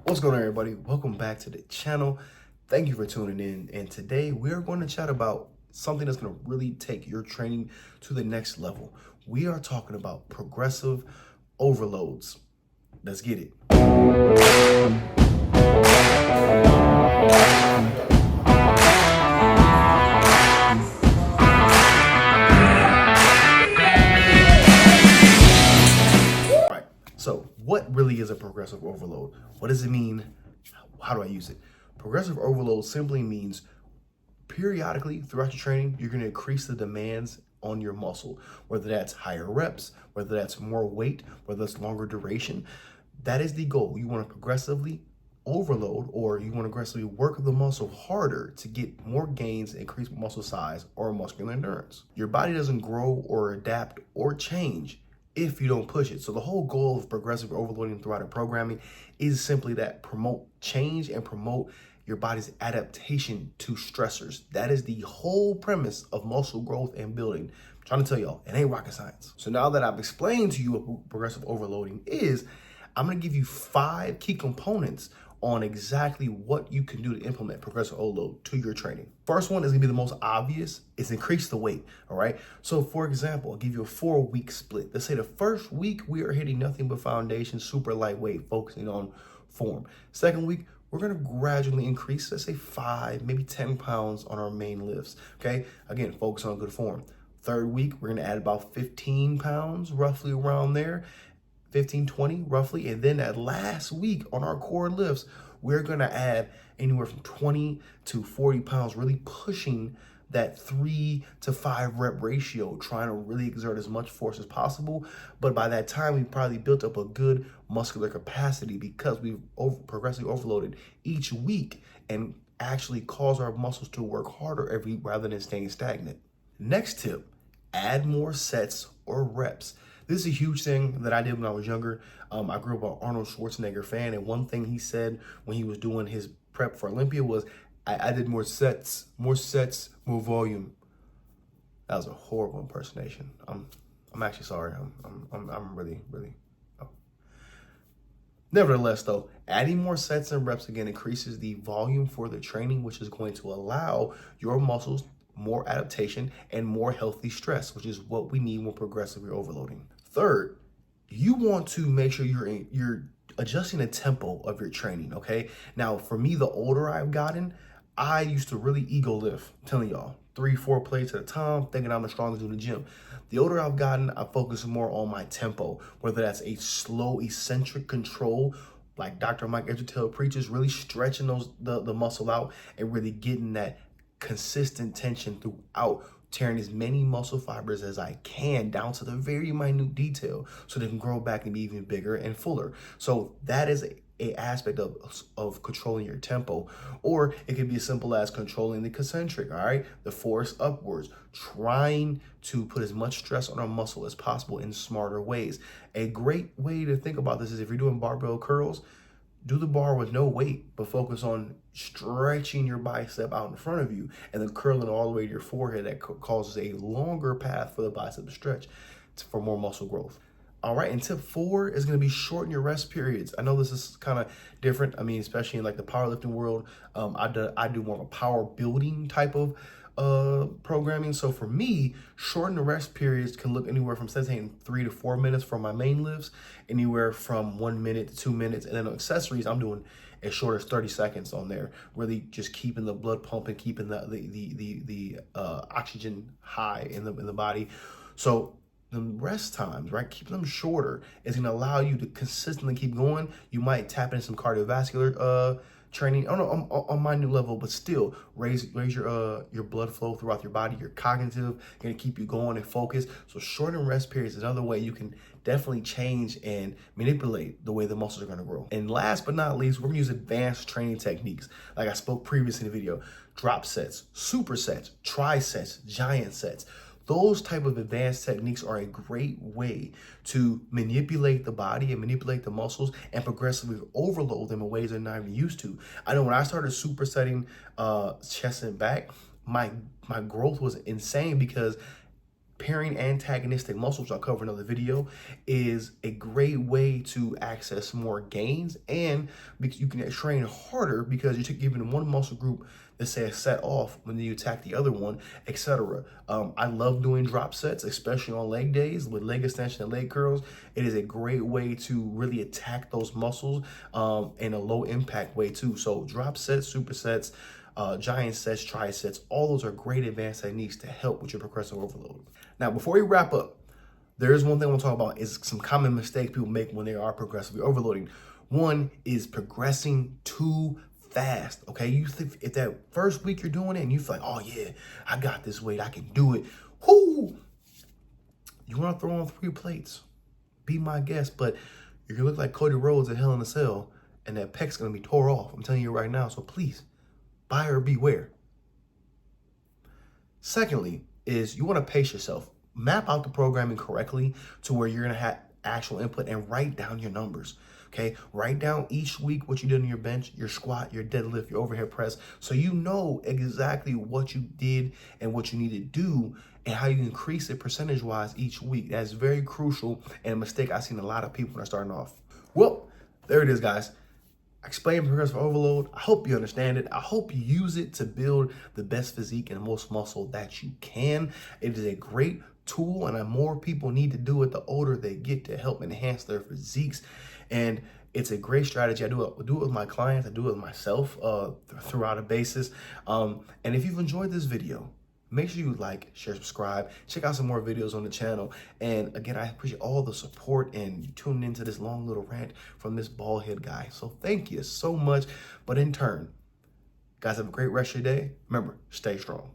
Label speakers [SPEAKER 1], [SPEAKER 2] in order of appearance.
[SPEAKER 1] What's going on, everybody? Welcome back to the channel. Thank you for tuning in. And today we're going to chat about something that's going to really take your training to the next level. We are talking about progressive overloads. Let's get it. So what really is a progressive overload? What does it mean? How do I use it? Progressive overload simply means periodically throughout your training, you're going to increase the demands on your muscle, whether that's higher reps, whether that's more weight, whether that's longer duration. That is the goal. You want to progressively overload, or you want to aggressively work the muscle harder to get more gains, increase muscle size or muscular endurance. Your body doesn't grow or adapt or change if you don't push it. So the whole goal of progressive overloading throughout our programming is simply that: promote change and promote your body's adaptation to stressors. That is the whole premise of muscle growth and building. I'm trying to tell y'all, it ain't rocket science. So now that I've explained to you what progressive overloading is, I'm gonna give you 5 key components on exactly what you can do to implement progressive overload to your training. First one is gonna be the most obvious, is increase the weight, all right? So for example, I'll give you a 4-week split. Let's say the first week we are hitting nothing but foundation, super lightweight, focusing on form. Second week, we're gonna gradually increase, let's say 5, maybe 10 pounds on our main lifts, okay? Again, focus on good form. Third week, we're gonna add about 15 pounds, roughly around there. 15, 20 roughly. And then that last week on our core lifts, we're gonna add anywhere from 20 to 40 pounds, really pushing that 3 to 5 rep ratio, trying to really exert as much force as possible. But by that time, we probably built up a good muscular capacity because we've progressively overloaded each week and actually cause our muscles to work harder every week rather than staying stagnant. Next tip, add more sets or reps. This is a huge thing that I did when I was younger. I grew up an Arnold Schwarzenegger fan, and one thing he said when he was doing his prep for Olympia was, I did more sets, more volume. That was a horrible impersonation. I'm actually sorry. I'm really. Oh. Nevertheless, though, adding more sets and reps again increases the volume for the training, which is going to allow your muscles more adaptation and more healthy stress, which is what we need when progressively overloading. Third, you want to make sure you're adjusting the tempo of your training, okay? Now, for me, the older I've gotten, I used to really ego lift. I'm telling y'all, 3-4 plates at a time, thinking I'm the strongest in the gym. The older I've gotten, I focus more on my tempo, whether that's a slow, eccentric control, like Dr. Mike Edgertail preaches, really stretching the muscle out and really getting that consistent tension throughout, tearing as many muscle fibers as I can down to the very minute detail so they can grow back and be even bigger and fuller. So that is a aspect of controlling your tempo. Or it can be as simple as controlling the concentric, all right? The force upwards, trying to put as much stress on our muscle as possible in smarter ways. A great way to think about this is if you're doing barbell curls, do the bar with no weight, but focus on stretching your bicep out in front of you and then curling all the way to your forehead. That causes a longer path for the bicep to stretch for more muscle growth. All right, and tip 4 is gonna be shorten your rest periods. I know this is kind of different. I mean, especially in like the powerlifting world, I do more of a power building type of programming. So for me, shorten the rest periods can look anywhere from 3 to 4 minutes for my main lifts, anywhere from 1 minute to 2 minutes. And then on accessories, I'm doing as short as 30 seconds on there, really just keeping the blood pumping, keeping the oxygen high in the body. So the rest times, right, keeping them shorter is going to allow you to consistently keep going. You might tap into some cardiovascular training on my new level, but still raise your blood flow throughout your body. Your cognitive, going to keep you going and focused. So shorten rest periods is another way you can definitely change and manipulate the way the muscles are going to grow. And last but not least, we're going to use advanced training techniques, like I spoke previously in the video: drop sets, supersets, trisets, giant sets. Those type of advanced techniques are a great way to manipulate the body and manipulate the muscles and progressively overload them in ways they're not even used to. I know when I started supersetting chest and back, my growth was insane because Pairing antagonistic muscles, I'll cover another video, is a great way to access more gains, and because you can train harder because you're giving one muscle group, let's say, a set off when you attack the other one, etc. I love doing drop sets, especially on leg days with leg extension and leg curls. It is a great way to really attack those muscles in a low impact way too. So drop sets, supersets, giant sets, trisets, all those are great advanced techniques to help with your progressive overload. Now, before we wrap up, there is one thing I want to talk about is some common mistakes people make when they are progressively overloading. One is progressing too fast. Okay, you think if that first week you're doing it and you feel like, oh yeah, I got this weight, I can do it. Whoo! You want to throw on 3 plates? Be my guest, but you're gonna look like Cody Rhodes at Hell in a Cell, and that pec's gonna be tore off. I'm telling you right now. So please, buyer beware. Secondly, is you want to pace yourself. Map out the programming correctly to where you're going to have actual input and write down your numbers. Okay, write down each week what you did on your bench, your squat, your deadlift, your overhead press, so you know exactly what you did and what you need to do and how you increase it percentage-wise each week. That's very crucial and a mistake I've seen a lot of people when they're starting off. Well, there it is, guys. Explain progressive overload. I hope you understand it. I hope you use it to build the best physique and the most muscle that you can. It is a great tool, and the more people need to do it, the older they get, to help enhance their physiques. And it's a great strategy. I do it with my clients. I do it with myself throughout a basis. And if you've enjoyed this video, make sure you like, share, subscribe, check out some more videos on the channel. And again, I appreciate all the support and tuning into this long little rant from this bald head guy. So thank you so much. But in turn, guys, have a great rest of your day. Remember, stay strong.